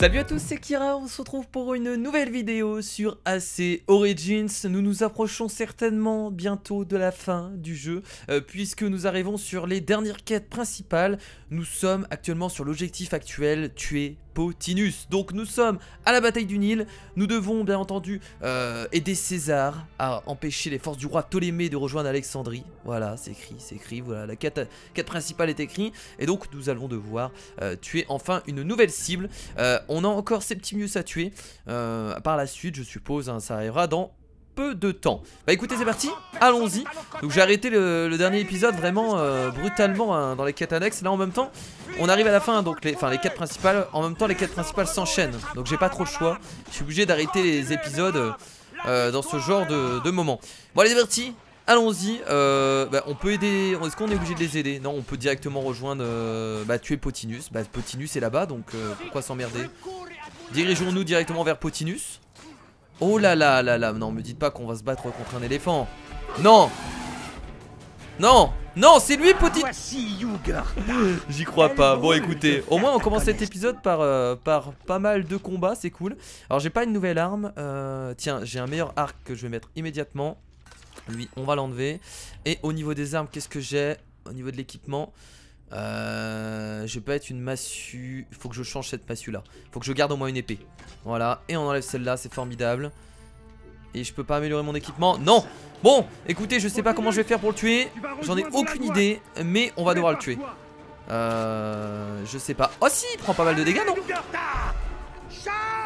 Salut à tous, c'est Kira, on se retrouve pour une nouvelle vidéo sur AC Origins. Nous nous approchons certainement bientôt de la fin du jeu, puisque nous arrivons sur les dernières quêtes principales. Nous sommes actuellement sur l'objectif actuel, tuer Potinus. Donc nous sommes à la bataille du Nil, nous devons bien entendu aider César à empêcher les forces du roi Ptolémée de rejoindre Alexandrie. Voilà, c'est écrit, voilà, la quête principale est écrite. Et donc nous allons devoir tuer enfin une nouvelle cible. On a encore Septimius à tuer, par la suite je suppose, hein, ça arrivera dans peu de temps. Bah écoutez, c'est parti, allons-y. Donc j'ai arrêté le dernier épisode vraiment brutalement, hein, dans les quêtes annexes. Là en même temps on arrive à la fin, donc les quêtes principales, en même temps les quêtes principales s'enchaînent. Donc j'ai pas trop le choix, je suis obligé d'arrêter les épisodes dans ce genre de moment. Bon allez, c'est parti, allons-y. On peut aider, est-ce qu'on est obligé de les aider? Non, on peut directement rejoindre, tuer Potinus. Potinus est là-bas, donc pourquoi s'emmerder? Dirigeons-nous directement vers Potinus. Oh là là là là, non, me dites pas qu'on va se battre contre un éléphant. Non. Non, non, c'est lui Potinus. J'y crois pas. Bon écoutez, au moins on commence cet épisode par pas mal de combats, c'est cool. Alors j'ai pas une nouvelle arme, tiens, j'ai un meilleur arc que je vais mettre immédiatement. Lui, on va l'enlever. Et au niveau des armes, qu'est-ce que j'ai? Au niveau de l'équipement, je peux être une massue. Il faut que je change cette massue là. Il faut que je garde au moins une épée. Voilà, et on enlève celle-là, c'est formidable. Et je peux pas améliorer mon équipement. Non. Bon, écoutez, je sais pas comment je vais faire pour le tuer. J'en ai aucune idée, mais on va devoir le tuer. Je sais pas. Oh si, il prend pas mal de dégâts, non?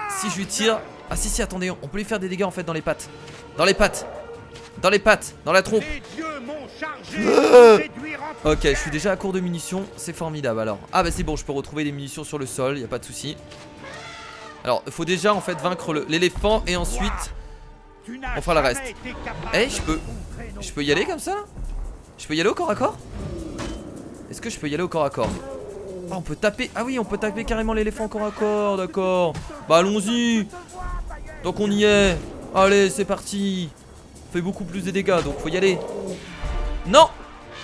Si je lui tire. Ah si, attendez, on peut lui faire des dégâts en fait dans les pattes. Dans les pattes. Dans les pattes, dans la trompe. Ok, je suis déjà à court de munitions, c'est formidable alors. Ah bah c'est bon, je peux retrouver des munitions sur le sol, y a pas de souci. Alors, il faut déjà en fait vaincre l'éléphant et ensuite on fera le reste. Eh, je peux y aller comme ça? Je peux y aller au corps à corps? Est-ce que je peux y aller au corps à corps? Ah, on peut taper, ah oui, on peut taper carrément l'éléphant au corps à corps, d'accord. Bah allons-y. Donc on y est. Allez, c'est parti. Fait beaucoup plus de dégâts, donc faut y aller. Non,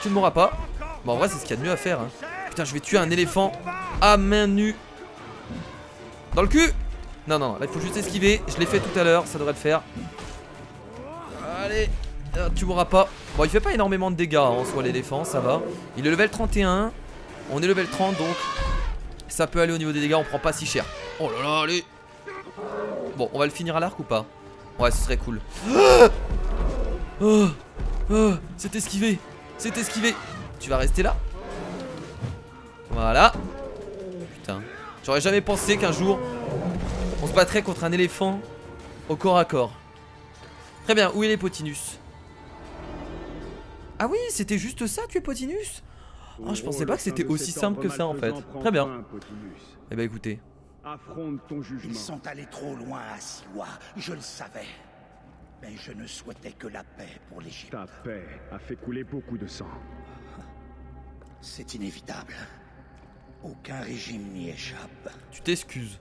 tu ne mourras pas. Bon, en vrai c'est ce qu'il y a de mieux à faire, hein. Putain, je vais tuer un éléphant à main nue. Dans le cul. Non, non, là il faut juste esquiver. Je l'ai fait tout à l'heure, ça devrait le faire. Allez, tu mourras pas. Bon, il fait pas énormément de dégâts, hein, en soi l'éléphant, ça va. Il est level 31. On est level 30, donc ça peut aller au niveau des dégâts, on prend pas si cher. Oh là là, allez. Bon, on va le finir à l'arc ou pas? Ouais, ce serait cool. C'est esquivé. C'est esquivé. Tu vas rester là. Voilà. Putain, j'aurais jamais pensé qu'un jour on se battrait contre un éléphant au corps à corps. Très bien, où est les Potinus? Ah oui, c'était juste ça, tuer Potinus? Oh, je pensais pas que c'était aussi simple que ça en fait. Très bien. Eh ben écoutez, affronte ton jugement. Ils sont allés trop loin à Siwa, je le savais. Mais je ne souhaitais que la paix pour l'Égypte. Ta paix a fait couler beaucoup de sang. C'est inévitable. Aucun régime n'y échappe. tu t'excuses.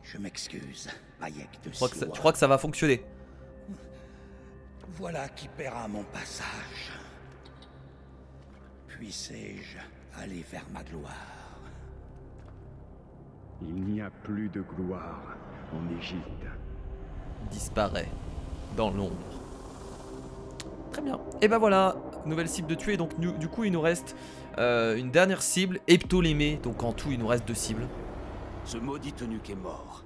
Je m'excuse, Hayek de Tu Siwa. crois que ça va fonctionner? Voilà qui paiera mon passage. Puissé-je aller vers ma gloire? Il n'y a plus de gloire en Égypte. Disparaît dans l'ombre. Très bien. Et ben voilà, nouvelle cible de tuer. Donc du coup il nous reste une dernière cible, Ptolémée. Donc en tout il nous reste 2 cibles. Ce maudit eunuque est mort.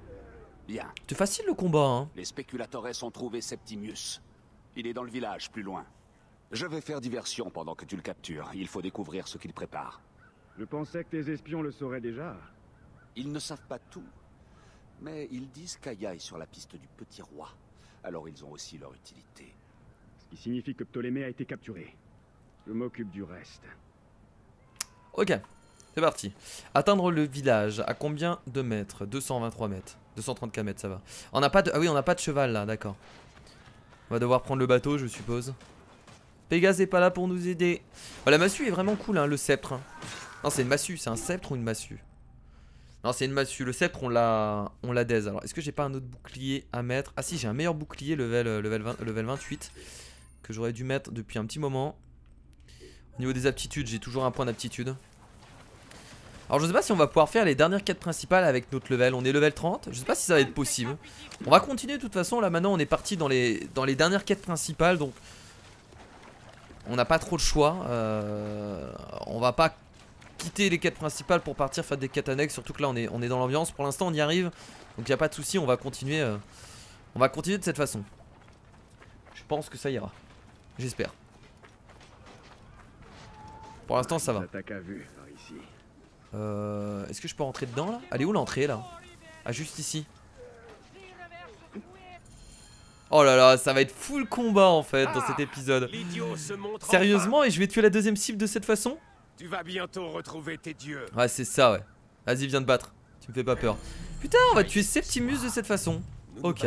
Bien. C'est facile le combat, hein. Les spéculateurs ont trouvé Septimius. Il est dans le village, plus loin. Je vais faire diversion pendant que tu le captures. Il faut découvrir ce qu'il prépare. Je pensais que tes espions le sauraient déjà. Ils ne savent pas tout. Mais ils disent qu'Aya est sur la piste du petit roi. Alors ils ont aussi leur utilité. Ce qui signifie que Ptolémée a été capturé. Je m'occupe du reste. Ok, c'est parti. Atteindre le village, à combien de mètres? 223 mètres. 234 mètres, ça va. On n'a pas de... Ah oui, on n'a pas de cheval là, d'accord. On va devoir prendre le bateau, je suppose. Pégase est pas là pour nous aider. Oh, la massue est vraiment cool, hein, le sceptre. Non, c'est une massue, c'est un sceptre ou une massue? Non, c'est une massue. Le sceptre, on l'a daise. Alors, est-ce que j'ai pas un autre bouclier à mettre? Ah si, j'ai un meilleur bouclier level 28 que j'aurais dû mettre depuis un petit moment. Au niveau des aptitudes, j'ai toujours un point d'aptitude. Alors je sais pas si on va pouvoir faire les dernières quêtes principales avec notre level. On est level 30, je sais pas si ça va être possible. On va continuer de toute façon, là maintenant on est parti dans les dernières quêtes principales. Donc on n'a pas trop de choix. On va pas quitter les quêtes principales pour partir faire des quêtes annexes. Surtout que là on est dans l'ambiance, pour l'instant on y arrive. Donc il n'y a pas de souci, on va continuer de cette façon. Je pense que ça ira. J'espère. Pour l'instant ça va. Est-ce que je peux rentrer dedans là? Elle est où l'entrée là? Ah, juste ici. Oh là là, ça va être full combat en fait dans cet épisode. Sérieusement, et je vais tuer la deuxième cible de cette façon? Tu vas bientôt retrouver tes dieux. Ouais, c'est ça, ouais. Vas-y, viens de battre. Tu me fais pas peur. Putain, on va tuer Septimus de cette façon. Ok.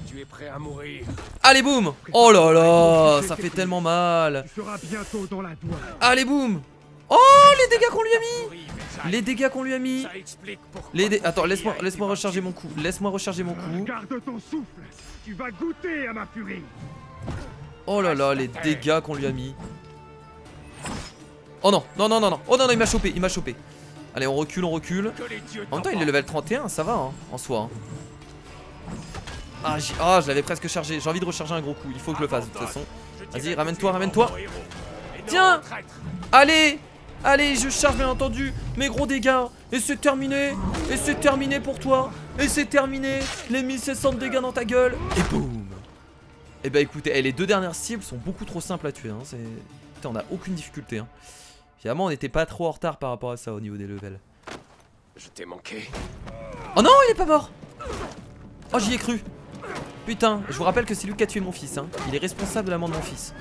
Tu es prêt à mourir. Allez, boum! Oh là là, ça fait tellement mal. Tu seras bientôt dans la douane. Allez, boum! Oh, les dégâts qu'on lui a mis! Les dégâts qu'on lui a mis! Attends, laisse-moi recharger mon coup. Laisse-moi recharger mon coup. Garde ton souffle. Tu vas goûter à ma furie. Oh là là, les dégâts qu'on lui a mis. Oh non, non, non, non, non. Oh non, non, il m'a chopé, il m'a chopé. Allez, on recule, on recule. En même temps, il est level 31, ça va, hein, en soi. Hein. Ah, je l'avais presque chargé. J'ai envie de recharger un gros coup. Il faut que je le fasse de toute façon. Vas-y, ramène-toi, ramène-toi. Tiens! Allez! Allez, je charge bien entendu mes gros dégâts. Et c'est terminé. Et c'est terminé pour toi. Et c'est terminé. Les 1700 de dégâts dans ta gueule. Et boum. Et bah écoutez, les deux dernières cibles sont beaucoup trop simples à tuer. Hein. Putain, on a aucune difficulté. Hein. Finalement, on n'était pas trop en retard par rapport à ça au niveau des levels. Je t'ai manqué. Oh non, il est pas mort. Oh, j'y ai cru. Putain, je vous rappelle que c'est lui qui a tué mon fils. Hein. Il est responsable de la mort de mon fils.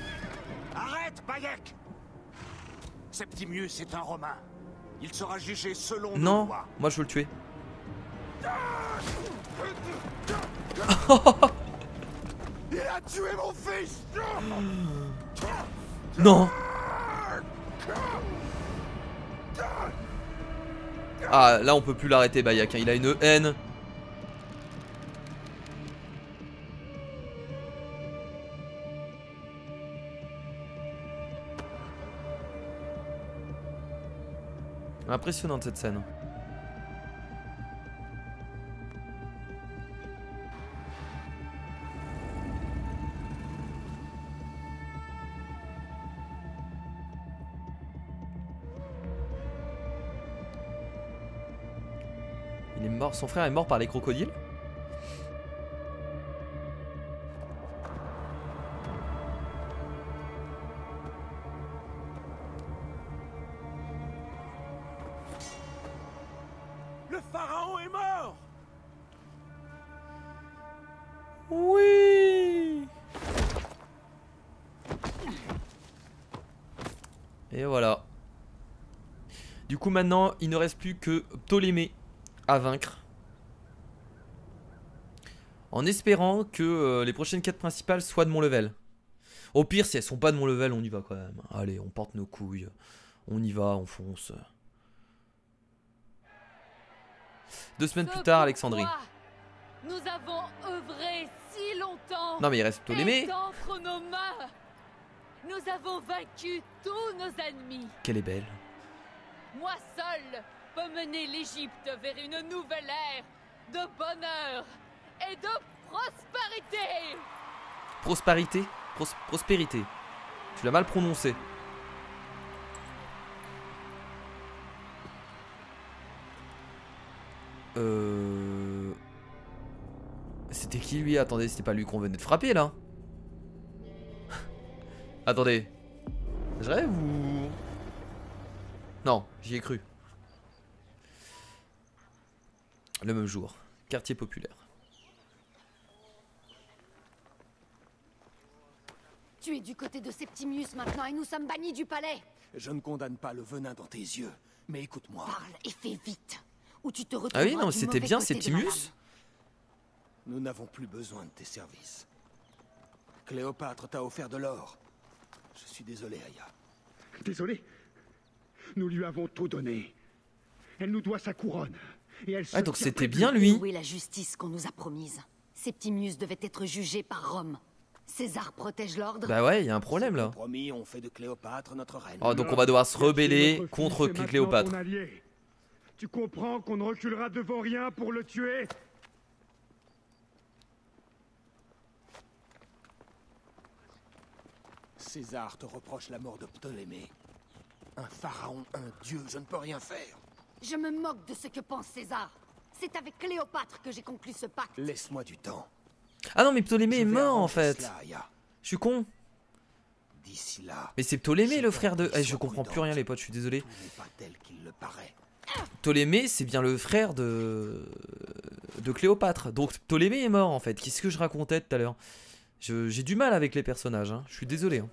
Arrête, Bayek! Septimius est un Romain. Il sera jugé selon Non, nos lois. moi je veux le tuer. Il a tué mon fils! Non. Ah, là on peut plus l'arrêter, Bayek. Hein. Il a une haine. Impressionnante cette scène. Il est mort, son frère est mort par les crocodiles. Le pharaon est mort. Oui. Et voilà. Du coup maintenant il ne reste plus que Ptolémée à vaincre. En espérant que les prochaines quêtes principales soient de mon level. Au pire si elles sont pas de mon level on y va quand même. Allez on porte nos couilles. On y va, on fonce. 2 semaines plus tard, Alexandrie. Nous avons œuvré si longtemps. Non mais il reste Ptolémée. Entre nos mains, nous avons vaincu tous nos ennemis. Qu'elle est belle. Moi seul peux mener l'Égypte vers une nouvelle ère de bonheur et de prospérité. Prospérité, prospérité. Tu l'as mal prononcé. C'était qui lui? Attendez, c'était pas lui qu'on venait de frapper là? Attendez. Je rêve ou... Non, j'y ai cru. Le même jour. Quartier populaire. Tu es du côté de Septimius maintenant et nous sommes bannis du palais. Je ne condamne pas le venin dans tes yeux, mais écoute-moi. Parle et fais vite. Ou tu te retrouveras Ah oui, non, du c'était mauvais bien côté de la Septimius. lame. Nous n'avons plus besoin de tes services. Cléopâtre t'a offert de l'or. Je suis désolé, Aya. Désolé. Nous lui avons tout donné. Elle nous doit sa couronne. Et elle Ah, donc se tient c'était près de bien nous. lui. Où est la justice qu'on nous a promise? Septimius devait être jugé par Rome. César protège l'ordre. Bah ouais, il y a un problème là. Promis, on fait de Cléopâtre notre reine. Oh, donc on va devoir se rebeller Notre contre fils est maintenant Cléopâtre. ton allié. Tu comprends qu'on ne reculera devant rien pour le tuer? César te reproche la mort de Ptolémée. Un pharaon, un dieu, je ne peux rien faire. Je me moque de ce que pense César. C'est avec Cléopâtre que j'ai conclu ce pacte. Laisse-moi du temps. Ah non, mais Ptolémée Je est vais mort en arranger fait. cela, Aya. Je suis con. D'ici là, Mais c'est Ptolémée Je le frère de... t'en prie, je sois comprends plus prudente. rien les potes, je suis désolé. tout n'est pas tel qu'il le paraît. Ptolémée c'est bien le frère de Cléopâtre. Donc Ptolémée est mort en fait. Qu'est-ce que je racontais tout à l'heure? J'ai du mal avec les personnages, hein. Je suis désolé. Hein.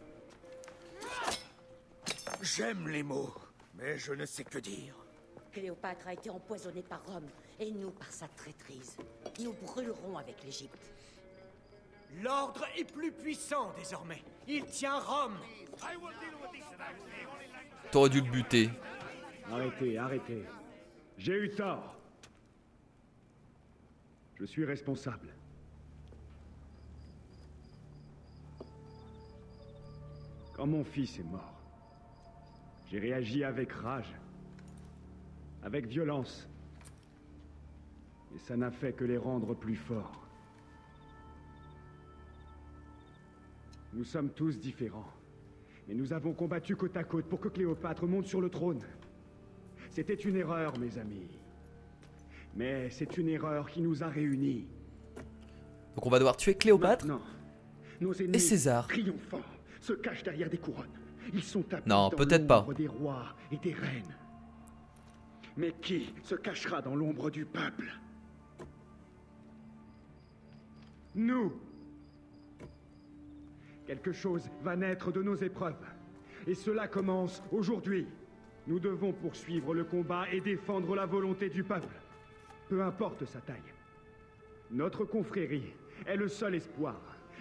J'aime les mots, mais je ne sais que dire. Cléopâtre a été empoisonnée par Rome, et nous par sa traîtrise. Nous brûlerons avec l'Égypte. L'ordre est plus puissant désormais. Il tient Rome. T'aurais dû le buter. Arrêtez, arrêtez. J'ai eu tort. Je suis responsable. Quand mon fils est mort, j'ai réagi avec rage, avec violence. Et ça n'a fait que les rendre plus forts. Nous sommes tous différents. Mais nous avons combattu côte à côte pour que Cléopâtre monte sur le trône. C'était une erreur, mes amis. Mais c'est une erreur qui nous a réunis. Donc on va devoir tuer Cléopâtre Maintenant, nos ennemis et César. triomphants se cachent derrière des couronnes. Ils sont tapis Non, dans peut-être pas. l'ombre des rois et des reines. Mais qui se cachera dans l'ombre du peuple? Nous. Quelque chose va naître de nos épreuves. Et cela commence aujourd'hui. Nous devons poursuivre le combat et défendre la volonté du peuple. Peu importe sa taille. Notre confrérie est le seul espoir.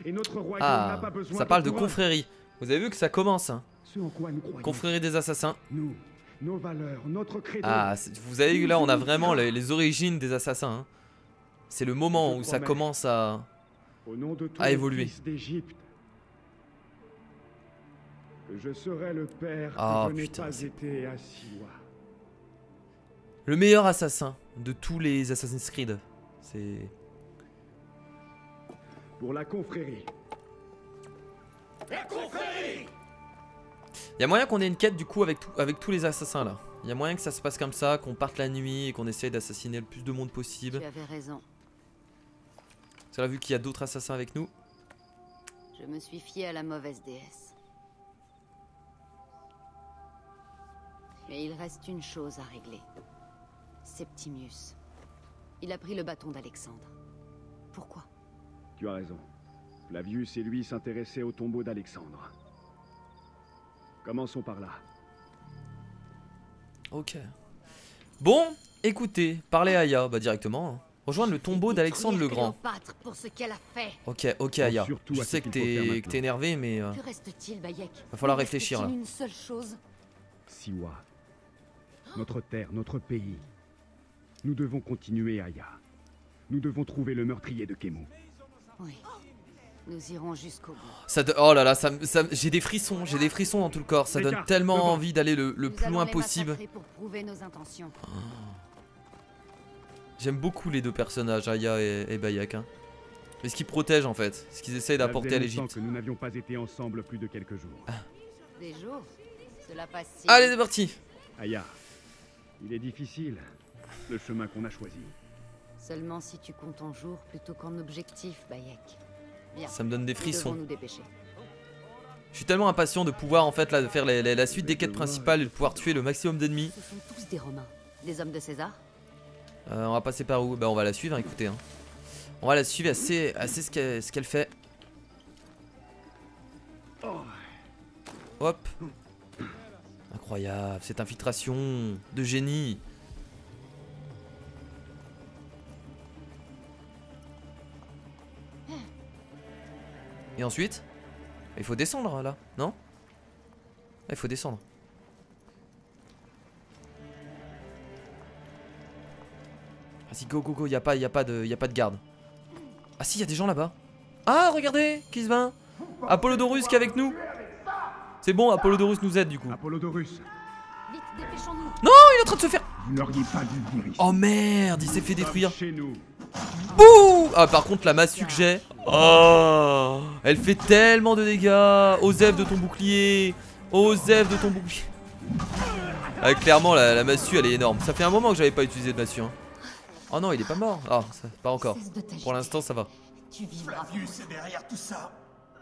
Et notre royaume n'a Ah, pas besoin ça parle de couronne. confrérie. Vous avez vu que ça commence, hein. Ce en quoi nous croyons. Confrérie des assassins. Nous, nos valeurs, notre credo. Ah, vous avez vu là, on a vraiment les origines des assassins. Hein. C'est le moment où ça commence à Au nom de tous à les évoluer. fils d'Égypte, que je serai le père Ah, que je n'ai putain, pas c'est été à Siwa. le meilleur assassin de tous les Assassin's Creed. C'est... Pour la confrérie. Il y a moyen qu'on ait une quête du coup avec tous les assassins là. Il y a moyen que ça se passe comme ça, qu'on parte la nuit et qu'on essaye d'assassiner le plus de monde possible. Tu avais raison. Parce que là, vu qu'il y a d'autres assassins avec nous. Je me suis fié à la mauvaise déesse. Mais il reste une chose à régler. Septimius. Il a pris le bâton d'Alexandre. Pourquoi? Tu as raison. Flavius et lui s'intéressaient au tombeau d'Alexandre. Commençons par là. Ok. Bon, écoutez, parlez à Aya, bah directement. Hein. Rejoindre le tombeau d'Alexandre le Grand. Cléopâtre pour ce qu'elle a fait. Ok Aya. surtout Je à ce sais que qu'il faut faire t'es maintenant. énervé, mais Que reste-t-il, Bayek? va falloir Ne réfléchir là. reste-t-il une seule chose. Siwa. Notre terre, notre pays. Nous devons continuer, Aya. Nous devons trouver le meurtrier de Kemu. Oui. Nous irons jusqu'au bout. Oh là là, j'ai des frissons dans tout le corps. Ça Les donne gars, tellement devant. envie d'aller le Nous plus allons loin les possible. massacrer pour prouver nos intentions. J'aime beaucoup les deux personnages, Aya et Bayek. Hein. Mais ce qu'ils protègent en fait, ce qu'ils essayent Ça d'apporter faisait à longtemps l'Égypte. que nous n'avions pas été ensemble plus de quelques jours. Des jours. Cela passe si Allez, vite. c'est parti. Aya, il est difficile, le chemin qu'on a choisi. Seulement si tu comptes en jours plutôt qu'en objectif, Bayek. Bien. Ça me donne des Nous frissons. devons nous dépêcher. Je suis tellement impatient de pouvoir en fait là, de faire la suite des quêtes principales et de pouvoir tuer le maximum d'ennemis. Ce sont tous des Romains. Des hommes de César? On va passer par où? Bah on va la suivre, écoutez. Hein. On va la suivre assez ce qu'elle fait. Hop. Incroyable, cette infiltration de génie. Et ensuite, il faut descendre là, non? Il faut descendre. Vas-y, go, go, go, y a pas de garde. Ah si, y a des gens là-bas. Ah, regardez, qui se bat. Apollodorus qui est avec nous. C'est bon, Apollodorus nous aide du coup. Apollodorus, Vite, dépêchons-nous. Non, il est en train de se faire... vous n'auriez pas dû venir ici. Oh merde, il s'est fait détruire. Chez nous. Bouh. Ah par contre la massue que j'ai, oh, elle fait tellement de dégâts. Osef de ton bouclier. Osef de ton bouclier. Ah, clairement la massue elle est énorme. Ça fait un moment que j'avais pas utilisé de massue hein. Oh non il est pas mort. Ah pas encore. Pour l'instant ça va. Tu vivras. Flavius est derrière tout ça.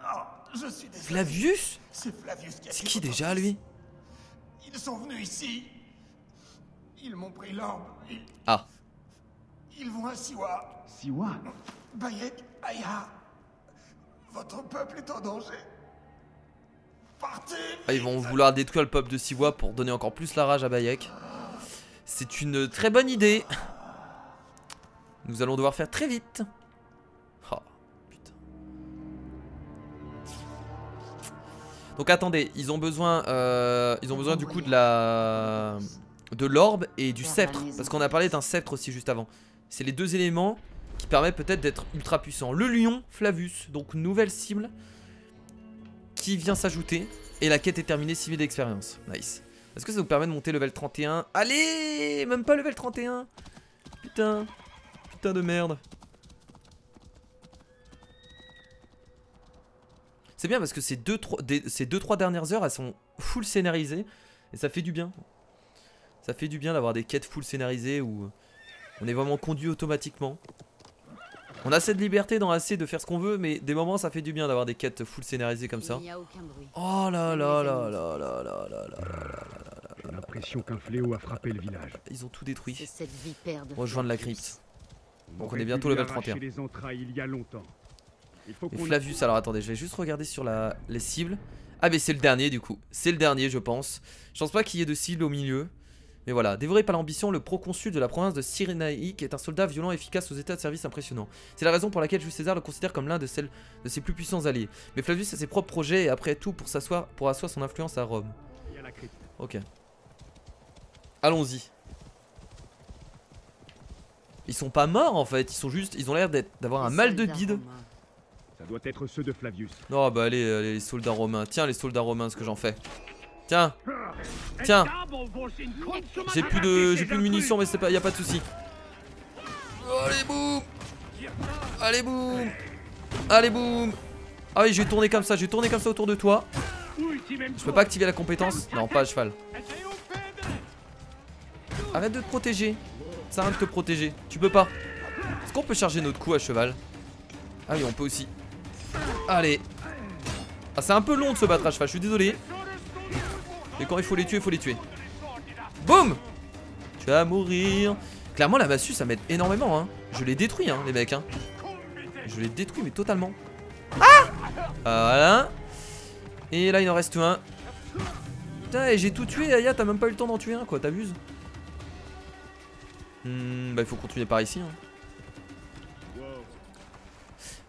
Oh, je suis désolé. Flavius? C'est Flavius qui a C'est pris qui votre déjà fils. lui? Ils sont venus ici. Ils m'ont pris l'orbe. Ah. Ils vont à Siwa. Siwa, Bayek, Aya. Votre peuple est en danger. Partez. Ah, ils vont vouloir détruire le peuple de Siwa pour donner encore plus la rage à Bayek. C'est une très bonne idée. Nous allons devoir faire très vite. Oh, putain. Donc attendez, ils ont besoin du coup de l'orbe et du sceptre. Parce qu'on a parlé d'un sceptre aussi juste avant. C'est les deux éléments qui permettent peut-être d'être ultra puissants. Le lion, Flavius, donc nouvelle cible qui vient s'ajouter. Et la quête est terminée, civil d'expérience. Nice. Est-ce que ça vous permet de monter level 31? Allez, même pas level 31. Putain. Putain de merde. C'est bien parce que ces 2-3 dernières heures elles sont full scénarisées. Et ça fait du bien. Ça fait du bien d'avoir des quêtes full scénarisées où on est vraiment conduit automatiquement. On a assez de liberté dans AC de faire ce qu'on veut, mais des moments ça fait du bien d'avoir des quêtes full scénarisées comme ça. Oh là là là là là là là là. j'ai l'impression qu'un fléau a frappé le village. Ils ont tout détruit. Cette vipère de Rejoindre la crypte. Donc on est aurait bientôt pu level lui arracher 31. les entrailles il y a longtemps. Il faut Et qu'on... Flavius, alors attendez, je vais juste regarder sur les cibles. Ah mais c'est le dernier du coup. C'est le dernier je pense. Je pense pas qu'il y ait de cible au milieu. Mais voilà, dévoré par l'ambition, le proconsul de la province de Cyrénaïque est un soldat violent et efficace aux états de service impressionnants. C'est la raison pour laquelle Jules César le considère comme l'un de ses plus puissants alliés. Mais Flavius a ses propres projets et après tout pour asseoir son influence à Rome. Il y a la crypte. Ok. Allons-y. Ils sont pas morts en fait, ils ont l'air d'avoir un mal de bide. Ça doit être ceux de Flavius. Non bah allez, les soldats romains. Tiens les soldats romains, ce que j'en fais. Tiens. Tiens. J'ai plus de munitions mais y a pas de souci. Allez boum. Allez boum. Allez boum. Ah oui je vais tourner comme ça autour de toi. Je peux pas activer la compétence. Non pas à cheval. Arrête de te protéger. Ça arrête de te protéger. Tu peux pas. Est-ce qu'on peut charger notre coup à cheval? Ah oui on peut aussi. Allez. Ah c'est un peu long de se battre à cheval, je suis désolé. Et quand il faut les tuer, il faut les tuer. Boum. Tu vas mourir. Clairement la massue ça m'aide énormément hein. Je les détruis hein les mecs hein. Je les détruis mais totalement. Ah voilà. Et là il en reste un. Putain et j'ai tout tué Aya, t'as même pas eu le temps d'en tuer un quoi, t'abuses. Bah il faut continuer par ici hein.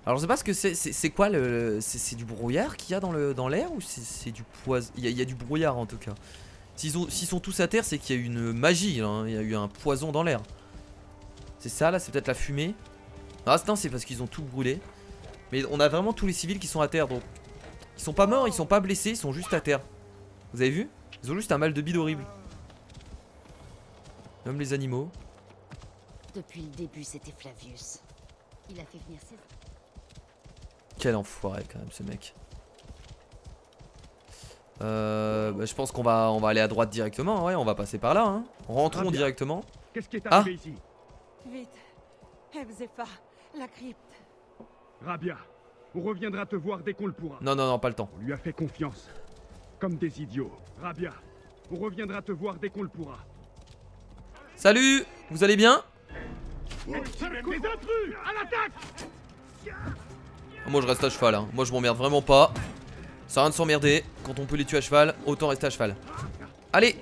Alors je sais pas ce que c'est quoi le... C'est du brouillard qu'il y a dans l'air ou c'est du poison. Il y a du brouillard en tout cas. S'ils sont tous à terre c'est qu'il y a eu une magie hein. Il y a eu un poison dans l'air. C'est ça là, c'est peut-être la fumée. Ah non c'est parce qu'ils ont tout brûlé. Mais on a vraiment tous les civils qui sont à terre donc. Ils sont pas morts, ils sont pas blessés, ils sont juste à terre. Vous avez vu? Ils ont juste un mal de bide horrible. Même les animaux. Depuis le début, c'était Flavius. Il a fait venir ses... Quel enfoiré quand même ce mec. Bah, je pense qu'on va aller à droite directement. Ouais, on va passer par là. Hein. Rentrons directement. Qu'est-ce qui est arrivé ici? Vite, Ebzefa, la crypte. Rabia, on reviendra te voir dès qu'on le pourra. Non, non, non, pas le temps. On lui a fait confiance. Comme des idiots. Rabia, on reviendra te voir dès qu'on le pourra. Salut, vous allez bien? Les intrus, à l'attaque! Moi je reste à cheval, hein. Moi je m'emmerde vraiment pas. Ça sert à rien de s'emmerder. Quand on peut les tuer à cheval, autant rester à cheval. Allez.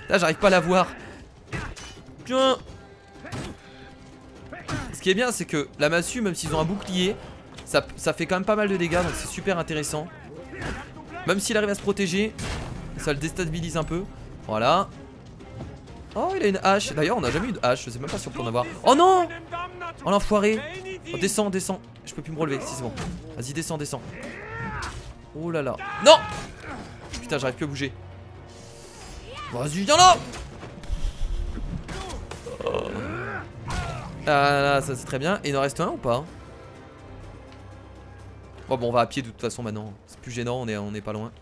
Là j'arrive pas à la voir. Tiens. Ce qui est bien c'est que la massue, même s'ils ont un bouclier, ça fait quand même pas mal de dégâts. Donc c'est super intéressant. Même s'il arrive à se protéger, ça le déstabilise un peu. Voilà. Oh, il a une hache. D'ailleurs, on a jamais eu de hache. Je sais même pas si on peut en avoir. Oh non! Oh l'enfoiré. Oh, descends, descends. Je peux plus me relever. Si, c'est bon. Vas-y, descends, descends. Oh là là. Non! Putain, j'arrive plus à bouger. Vas-y, viens là! Ah là, ça c'est très bien. Et il en reste un ou pas? Oh, bon, on va à pied de toute façon maintenant. C'est plus gênant, on est pas loin.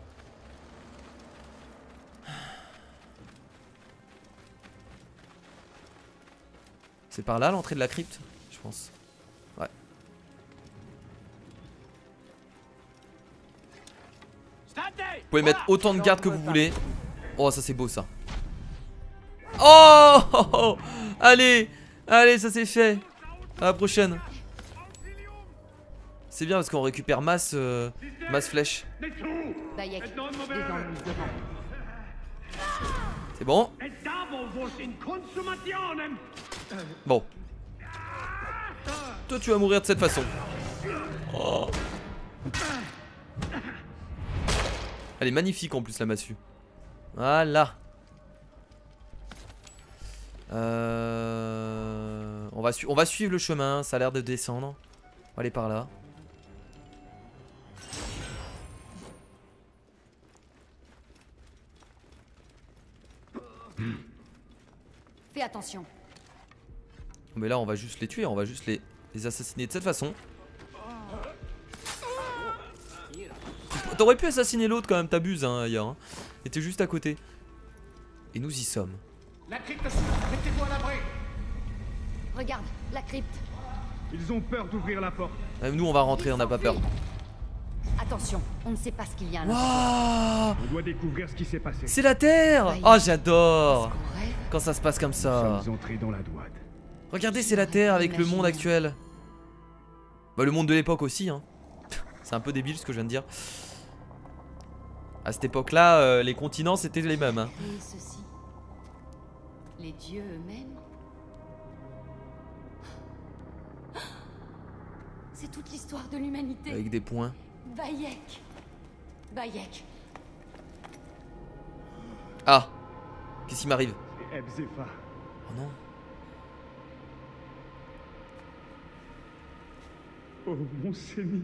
C'est par là l'entrée de la crypte, je pense. Ouais. Vous pouvez mettre autant de gardes que vous voulez. Oh, ça c'est beau ça. Oh, oh, oh. Allez, allez, ça c'est fait. À la prochaine. C'est bien parce qu'on récupère masse flèche. C'est bon. Bon. Toi tu vas mourir de cette façon. Oh. Elle est magnifique en plus la massue. Voilà. On va suivre le chemin. Ça a l'air de descendre. On va aller par là. Fais attention. Mais là on va juste les tuer, on va juste les assassiner de cette façon. T'aurais pu assassiner l'autre quand même, t'abuses hein, Aya. Hein. Et t'es juste à côté. Et nous y sommes. La crypte, mettez-vous à l'abri. Regarde, la crypte. Ils ont peur d'ouvrir la porte. Même nous on va rentrer, on n'a pas peur. Attention, on ne sait pas ce qu'il y a là. Wow, on doit découvrir ce qui s'est passé. c'est la Terre. Oh j'adore quand ça se passe comme ça. Nous sommes entrés dans la douane. Regardez, c'est la Terre avec le monde actuel. Bah le monde de l'époque aussi hein. C'est un peu débile ce que je viens de dire. À cette époque là, les continents c'était les mêmes hein. Et ceci, les dieux eux-mêmes. C'est toute l'histoire de l'humanité. Avec des points. Bayek. Bayek. Ah, qu'est-ce qui m'arrive? C'est Ebzefa. Oh non. Oh mon Sémi.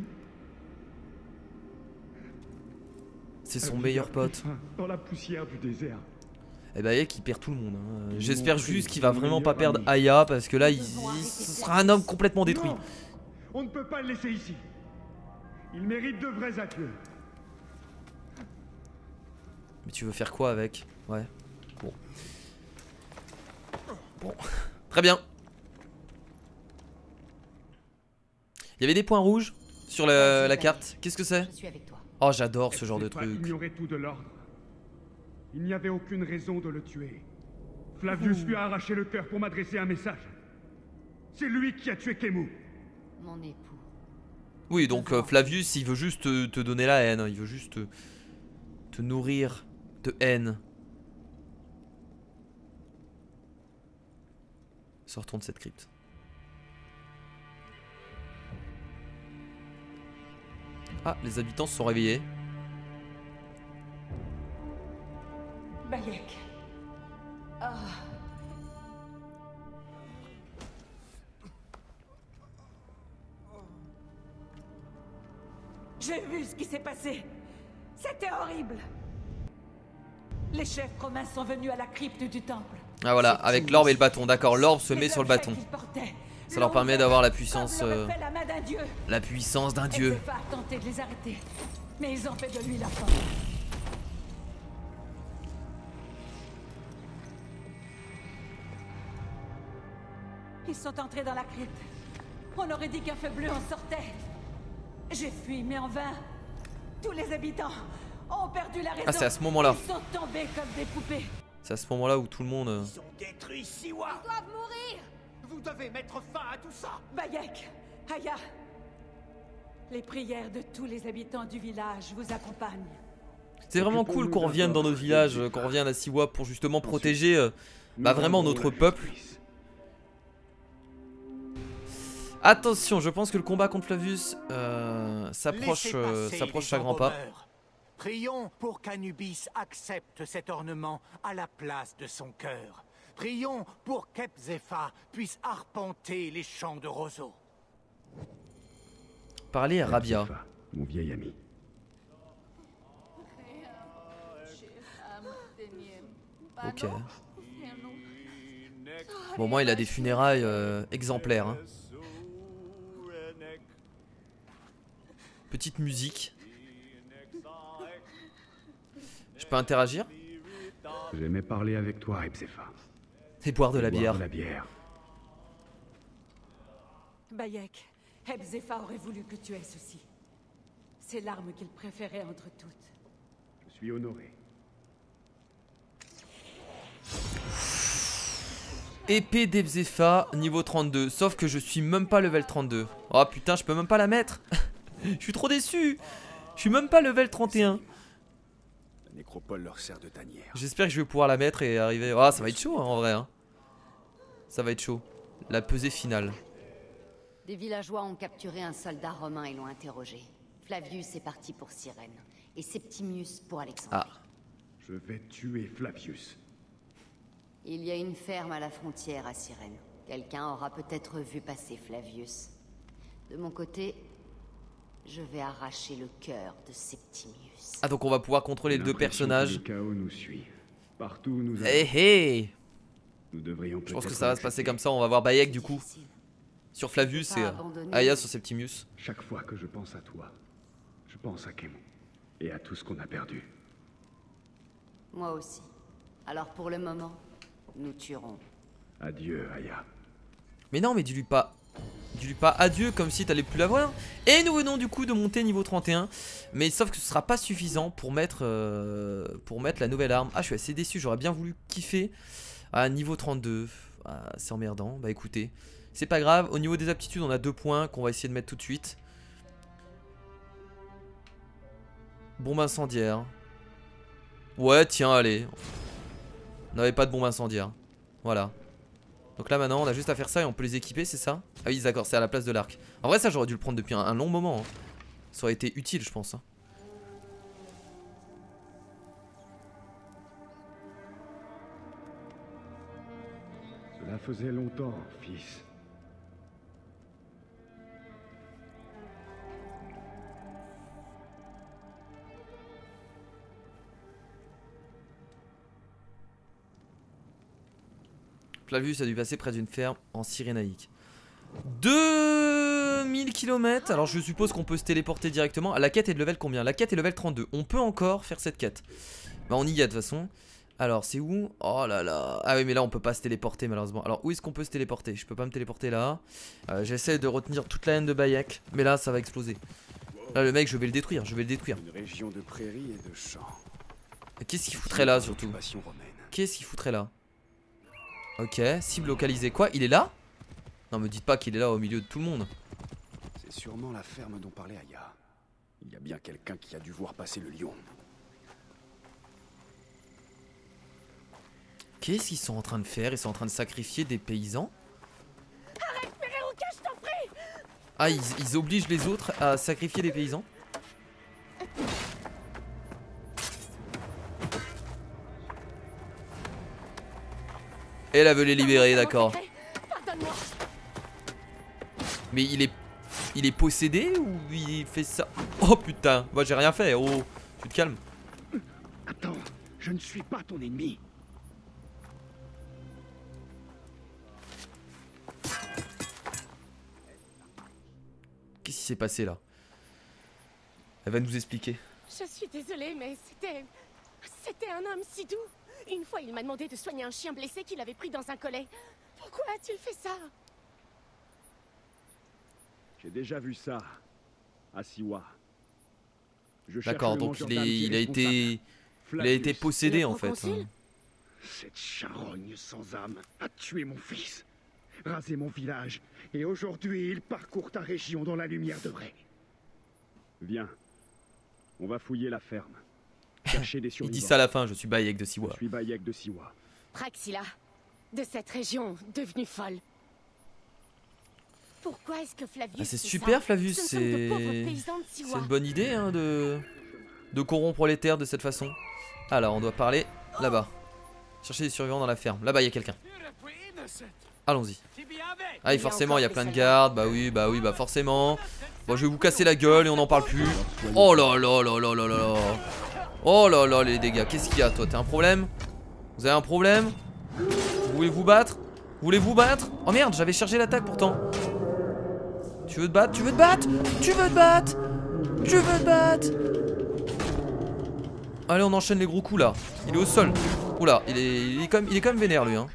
C'est son meilleur pote. Dans la poussière du désert. Et bah Bayek il perd tout le monde hein. J'espère juste qu'il va vraiment pas perdre Aya. Parce que là il sera un homme complètement détruit. Non, on ne peut pas le laisser ici. Il mérite de vrais adieux. Mais tu veux faire quoi avec? Ouais. Bon. Bon. Très bien. Il y avait des points rouges sur la carte. Qu'est-ce que c'est? Oh j'adore ce genre de truc. Ignorer tout de l'ordre. Il n'y avait aucune raison de le tuer. Flavius lui a arraché le cœur pour m'adresser un message. C'est lui qui a tué Kemu. Mon époux. Oui donc Flavius il veut juste te donner la haine. Il veut juste te nourrir de haine. Sortons de cette crypte. Ah, les habitants se sont réveillés. Bayek. Ah. J'ai vu ce qui s'est passé. C'était horrible. Les chefs romains sont venus à la crypte du temple. Ah voilà, avec l'orbe et le bâton. D'accord, l'orbe se met sur le bâton. Ça leur permet d'avoir la puissance. La puissance d'un dieu. Ebzefa a tenté de les arrêter, mais ils ont fait de lui la fin. Ils sont entrés dans la crypte. On aurait dit qu'un feu bleu en sortait. J'ai fui, mais en vain. Tous les habitants ont perdu la raison. Ah, c'est à ce moment-là. Ils sont tombés comme des poupées. C'est à ce moment-là où tout le monde. Ils ont détruit Siwa. Ils doivent mourir. Vous devez mettre fin à tout ça. Bayek, Aya, les prières de tous les habitants du village vous accompagnent. C'est vraiment cool qu'on revienne dans notre village, qu'on revienne à Siwa pour justement protéger vraiment notre peuple. Attention, je pense que le combat contre Flavius s'approche à grands pas. Prions pour qu'Anubis accepte cet ornement à la place de son cœur. Prions pour qu'Ebzefa puisse arpenter les champs de roseaux. Parler à Rabia. Ebzefa, mon vieil ami. Ok. Bon, moi, il a des funérailles exemplaires. Hein. Petite musique. Je peux interagir? J'aimais parler avec toi, Ebzefa. Et boire de la bière. Boire de la bière. Bayek, Ebzefa aurait voulu que tu aies ceci. C'est l'arme qu'il préférait entre toutes. Je suis honoré. Épée d'Ebzefa, niveau 32. Sauf que je suis même pas level 32. Oh putain, je peux même pas la mettre. Je suis trop déçu. Je suis même pas level 31. La nécropole leur sert de tanière. J'espère que je vais pouvoir la mettre et arriver. Ah, ça va être chaud hein, en vrai. Hein. Ça va être chaud. La pesée finale. Des villageois ont capturé un soldat romain et l'ont interrogé. Flavius est parti pour Cyrène et Septimius pour Alexandrie. Ah. Je vais tuer Flavius. Il y a une ferme à la frontière à Cyrène. Quelqu'un aura peut-être vu passer Flavius. De mon côté, je vais arracher le cœur de Septimius. Ah, donc on va pouvoir contrôler les deux personnages. Le chaos nous suit. Partout où nous allons. Hey. Nous devrions Je pense que ça va se passer comme ça. On va voir Bayek du coup. Sur Flavius et Aya sur Septimius. Chaque fois que je pense à toi, je pense à Kémon et à tout ce qu'on a perdu. Moi aussi. Alors pour le moment, nous tuerons. Adieu, Aya. Mais non, mais dis-lui pas adieu comme si t'allais plus la voir. Et nous venons du coup de monter niveau 31. Mais sauf que ce sera pas suffisant pour mettre la nouvelle arme. Ah, je suis assez déçu, j'aurais bien voulu kiffer. Ah, niveau 32. Ah, c'est emmerdant. Bah écoutez, c'est pas grave. Au niveau des aptitudes, on a 2 points qu'on va essayer de mettre tout de suite. Bombe incendiaire. Ouais, tiens, allez. On n'avait pas de bombe incendiaire. Voilà. Donc là maintenant on a juste à faire ça et on peut les équiper, c'est ça? Ah oui d'accord, c'est à la place de l'arc. En vrai ça j'aurais dû le prendre depuis un long moment hein. Ça aurait été utile je pense hein. Cela faisait longtemps, fils. Flavius a dû passer près d'une ferme en Cyrénaïque. 2000 km. Alors je suppose qu'on peut se téléporter directement. La quête est de level combien? La quête est level 32. On peut encore faire cette quête. Bah on y est de toute façon. Alors c'est où? Oh là là. Ah oui mais là on peut pas se téléporter malheureusement. Alors où est-ce qu'on peut se téléporter? Je peux pas me téléporter là. J'essaie de retenir toute la haine de Bayek. Mais là ça va exploser. Là le mec je vais le détruire. Je vais le détruire. Une région de prairies et de champs. Qu'est-ce qu'il foutrait là surtout? Qu'est-ce qu'il foutrait là? Ok, cible localisée. Quoi? Il est là? Non, me dites pas qu'il est là au milieu de tout le monde. C'est sûrement la ferme dont parlait Aya. Il y a bien quelqu'un qui a dû voir passer le lion. Qu'est-ce qu'ils sont en train de faire? Ils sont en train de sacrifier des paysans? Arrête, Pereruka, je t'en prie! Ah, ils obligent les autres à sacrifier des paysans? Elle veut les libérer, d'accord. Mais il est possédé ou il fait ça? Oh putain, moi j'ai rien fait, oh, tu te calmes. Attends, je ne suis pas ton ennemi. Qu'est-ce qui s'est passé là? Elle va nous expliquer. Je suis désolée, mais c'était un homme si doux. Une fois, il m'a demandé de soigner un chien blessé qu'il avait pris dans un collet. Pourquoi a-t-il fait ça? J'ai déjà vu ça à Siwa. D'accord, donc il a été possédé en fait. Cette charogne sans âme a tué mon fils, rasé mon village, et aujourd'hui il parcourt ta région dans la lumière de vrai. Viens, on va fouiller la ferme. Chercher des survivants. Il dit ça à la fin, je suis Bayek de Siwa. Je suis Bayek de Siwa. Praxila, de cette région devenue folle. Pourquoi est-ce que Flavius... Ah, c'est super Flavius, c'est une bonne idée hein, de corrompre les terres de cette façon. Alors on doit parler là-bas. Chercher des survivants dans la ferme. Là-bas, il y a quelqu'un. Allons-y. Ah, et forcément, il y a plein de gardes. Bah oui, bah forcément. Bon, je vais vous casser la gueule et on n'en parle plus. Oh là là là là là là là. Oh là là, les dégâts. Qu'est-ce qu'il y a, toi? T'as un problème? Vous avez un problème? Vous voulez vous battre? Vous voulez vous battre? Oh merde, j'avais chargé l'attaque pourtant. Tu veux te battre? Tu veux te battre? Tu veux te battre? Tu veux te battre? Allez, on enchaîne les gros coups là. Il est au sol. Oula, il est quand même vénère lui hein.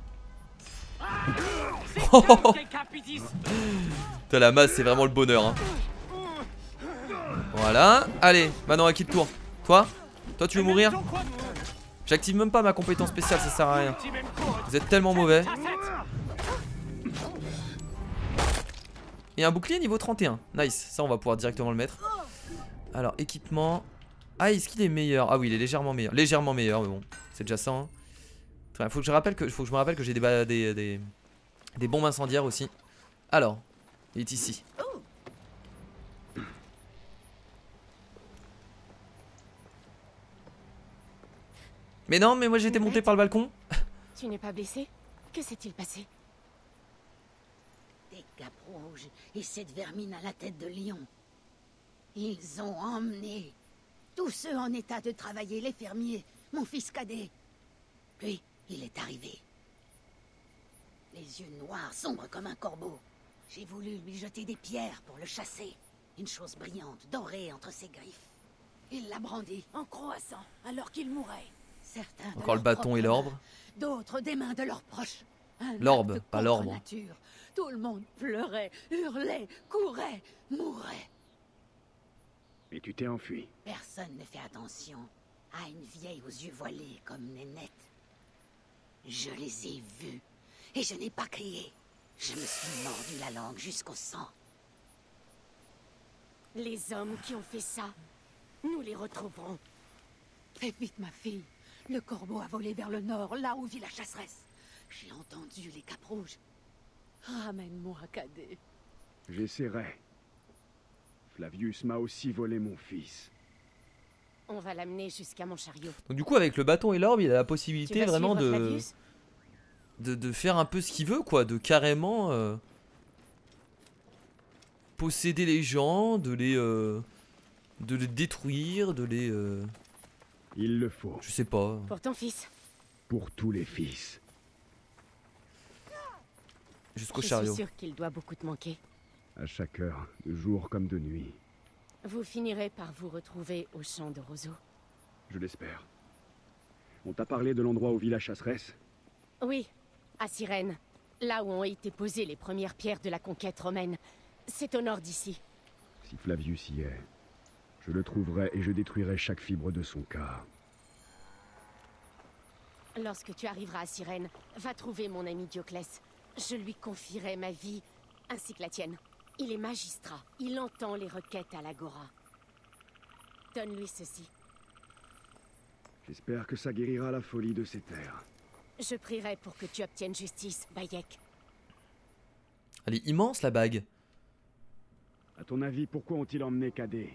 Putain, la masse c'est vraiment le bonheur hein. Voilà. Allez, maintenant à qui le tour? Toi tu veux mourir? J'active même pas ma compétence spéciale, ça sert à rien. Vous êtes tellement mauvais. Et un bouclier niveau 31. Nice, ça on va pouvoir directement le mettre. Alors équipement. Ah, est-ce qu'il est meilleur? Ah oui, il est légèrement meilleur. Légèrement meilleur, mais bon, c'est déjà ça hein. Faut que je me rappelle que j'ai des bombes incendiaires aussi. Alors, il est ici. Mais non, mais moi j'étais monté par le balcon. Tu n'es pas blessé? Que s'est-il passé? Des capes rouges et cette vermine à la tête de lion. Ils ont emmené tous ceux en état de travailler, les fermiers, mon fils cadet. Puis, il est arrivé. Les yeux noirs, sombres comme un corbeau. J'ai voulu lui jeter des pierres pour le chasser. Une chose brillante, dorée entre ses griffes. Il l'a brandi en croissant alors qu'il mourait. Certains encore le bâton et l'orbe. D'autres des mains de leurs proches. L'orbe, pas l'orbe. Tout le monde pleurait, hurlait, courait, mourait. Et tu t'es enfui. Personne ne fait attention à une vieille aux yeux voilés comme Nénette. Je les ai vus et je n'ai pas crié. Je me suis mordu la langue jusqu'au sang. Les hommes qui ont fait ça, nous les retrouverons. Fais vite, ma fille. Le corbeau a volé vers le nord, là où vit la chasseresse. J'ai entendu les capes rouges. Ramène-moi, cadet. J'essaierai. Flavius m'a aussi volé mon fils. On va l'amener jusqu'à mon chariot. Donc du coup avec le bâton et l'orbe il a la possibilité vraiment de faire un peu ce qu'il veut quoi. De carrément posséder les gens, de les détruire, de les... Il le faut. Je sais pas. Pour ton fils. Pour tous les fils. Jusqu'au chariot. Je suis sûr qu'il doit beaucoup te manquer. À chaque heure, de jour comme de nuit. Vous finirez par vous retrouver au champ de roseaux. Je l'espère. On t'a parlé de l'endroit où vit la chasseresse? Oui, à Cyrène. Là où ont été posées les premières pierres de la conquête romaine. C'est au nord d'ici. Si Flavius y est, je le trouverai et je détruirai chaque fibre de son corps. Lorsque tu arriveras à Cyrène, va trouver mon ami Dioclès. Je lui confierai ma vie, ainsi que la tienne. Il est magistrat. Il entend les requêtes à l'Agora. Donne-lui ceci. J'espère que ça guérira la folie de ces terres. Je prierai pour que tu obtiennes justice, Bayek. Elle est immense la bague. À ton avis, pourquoi ont-ils emmené Cadet?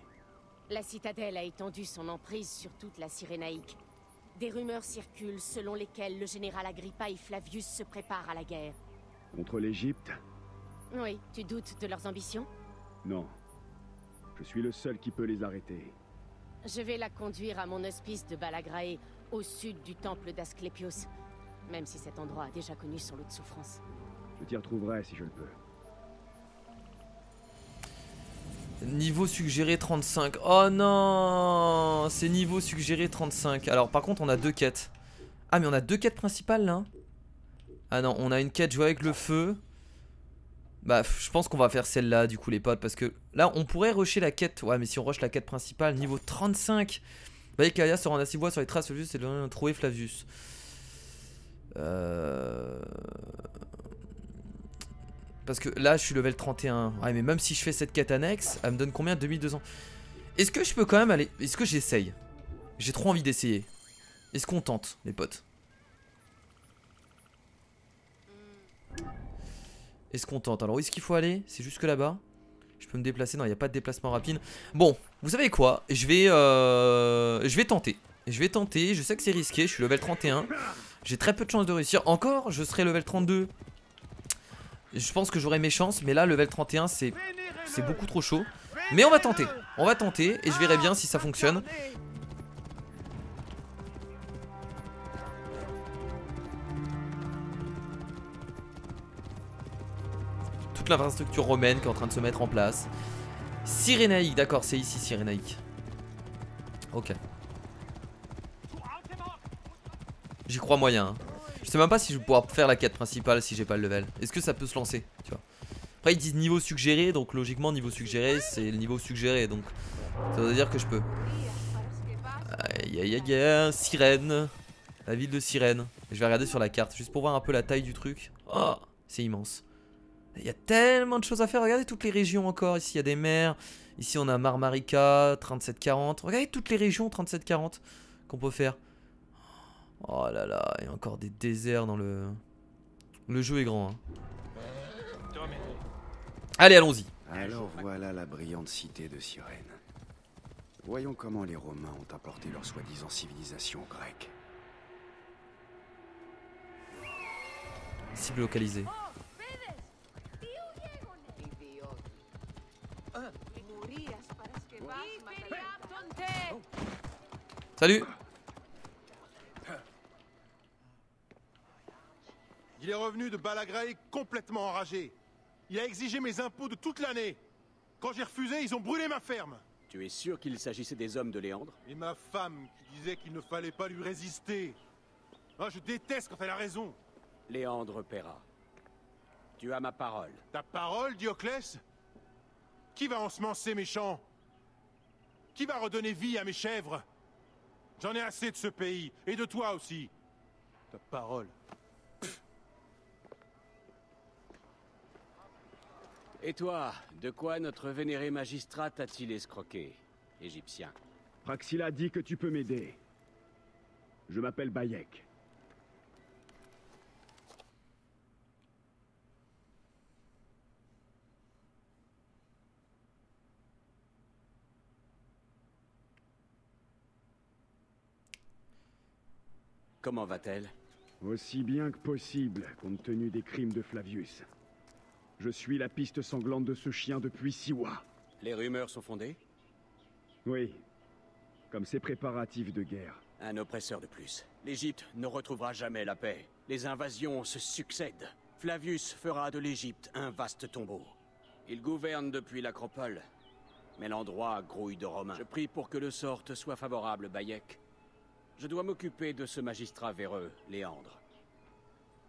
La citadelle a étendu son emprise sur toute la Cyrénaïque. Des rumeurs circulent selon lesquelles le général Agrippa et Flavius se préparent à la guerre. Contre l'Égypte? Oui, tu doutes de leurs ambitions? Non. Je suis le seul qui peut les arrêter. Je vais la conduire à mon hospice de Balagrae, au sud du temple d'Asclépios. Même si cet endroit a déjà connu son lot de souffrance. Je t'y retrouverai si je le peux. Niveau suggéré 35. Oh non, c'est niveau suggéré 35. Alors par contre on a deux quêtes. Ah mais on a deux quêtes principales là. Ah non, on a une quête jouer avec le feu. Bah je pense qu'on va faire celle-là du coup les potes. Parce que là on pourrait rusher la quête. Ouais mais si on rush la quête principale niveau 35. Bayek se rend à 6 voix sur les traces de Flavius et de trouver Flavius. Parce que là je suis level 31. Ouais mais même si je fais cette quête annexe, elle me donne combien? 2200. Est-ce que je peux quand même aller? Est-ce que j'essaye? J'ai trop envie d'essayer. Est-ce qu'on tente les potes? Est-ce qu'on tente? Alors où est-ce qu'il faut aller? C'est jusque là-bas. Je peux me déplacer? Non il n'y a pas de déplacement rapide. Bon vous savez quoi? Je vais tenter. Je vais tenter. Je sais que c'est risqué. Je suis level 31. J'ai très peu de chances de réussir. Encore, je serai level 32. Je pense que j'aurai mes chances, mais là, level 31, c'est beaucoup trop chaud. Mais on va tenter. On va tenter et je verrai bien si ça fonctionne. Toute l'infrastructure romaine qui est en train de se mettre en place. Cyrénaïque, d'accord, c'est ici Cyrénaïque. Ok. J'y crois moyen. Hein. Je sais même pas si je vais pouvoir faire la quête principale si j'ai pas le level. Est-ce que ça peut se lancer, tu vois. Après ils disent niveau suggéré, donc logiquement niveau suggéré c'est le niveau suggéré, donc ça veut dire que je peux. Aïe aïe aïe aïe, Cyrène. La ville de Cyrène. Je vais regarder sur la carte juste pour voir un peu la taille du truc. Oh, c'est immense. Il y a tellement de choses à faire. Regardez toutes les régions encore. Ici il y a des mers. Ici on a Marmarica 3740. Regardez toutes les régions 3740 qu'on peut faire. Oh là là, il y a encore des déserts dans le... Le jeu est grand. Hein. Allez, allons-y. Alors voilà la brillante cité de Cyrène. Voyons comment les Romains ont apporté leur soi-disant civilisation grecque. Cible localisée. Salut. Il est revenu de Balagrae complètement enragé. Il a exigé mes impôts de toute l'année. Quand j'ai refusé, ils ont brûlé ma ferme. Tu es sûr qu'il s'agissait des hommes de Léandre? Et ma femme qui disait qu'il ne fallait pas lui résister. Ah, je déteste quand elle a raison. Léandre paiera. Tu as ma parole. Ta parole, Dioclès? Qui va ensemencer mes champs? Qui va redonner vie à mes chèvres? J'en ai assez de ce pays, et de toi aussi. Ta parole. Et toi, de quoi notre vénéré magistrat t'a-t-il escroqué, Égyptien? Praxila dit que tu peux m'aider. Je m'appelle Bayek. Comment va-t-elle? Aussi bien que possible, compte tenu des crimes de Flavius. Je suis la piste sanglante de ce chien depuis 6 mois. Les rumeurs sont fondées? Oui, comme ses préparatifs de guerre. Un oppresseur de plus. L'Égypte ne retrouvera jamais la paix. Les invasions se succèdent. Flavius fera de l'Égypte un vaste tombeau. Il gouverne depuis l'Acropole, mais l'endroit grouille de Romains. Je prie pour que le sort te soit favorable, Bayek. Je dois m'occuper de ce magistrat véreux, Léandre.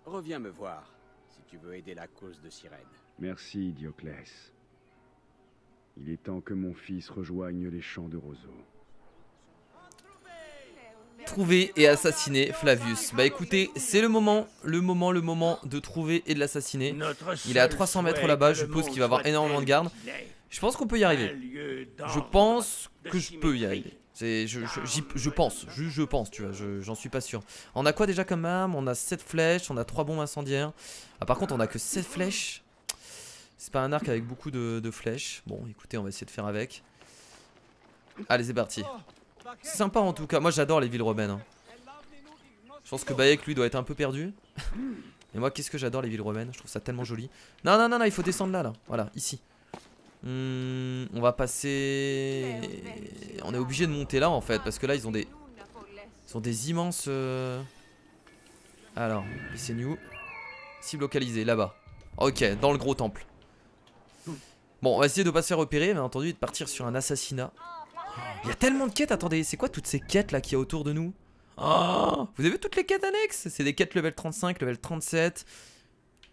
Reviens me voir, si tu veux aider la cause de Cyrène. Merci, Dioclès. Il est temps que mon fils rejoigne les champs de roseaux. Trouver et assassiner Flavius. Bah écoutez, c'est le moment de trouver et de l'assassiner. Il est à 300 mètres là-bas, je suppose qu'il va avoir énormément de gardes. Je pense qu'on peut y arriver. Je pense que je peux y arriver. Je pense, tu vois, j'en suis pas sûr. On a quoi déjà comme arme? On a 7 flèches, on a 3 bombes incendiaires. Ah, par contre, on a que 7 flèches. C'est pas un arc avec beaucoup de flèches. Bon, écoutez, on va essayer de faire avec. Allez, c'est parti. C'est sympa en tout cas. Moi, j'adore les villes romaines. Hein. Je pense que Bayek, lui, doit être un peu perdu. Et moi, qu'est-ce que j'adore les villes romaines. Je trouve ça tellement joli. Non, non, non, non, il faut descendre là. Voilà, ici. On va passer... On est obligé de monter là en fait, parce que là ils ont des immenses... Alors, c'est new. Cible localisée, là-bas. Ok, dans le gros temple. Bon, on va essayer de pas se faire repérer, bien entendu, et de partir sur un assassinat. Il y a tellement de quêtes, attendez, c'est quoi toutes ces quêtes là qu'il y a autour de nous? Oh, vous avez vu toutes les quêtes annexes? C'est des quêtes level 35, level 37.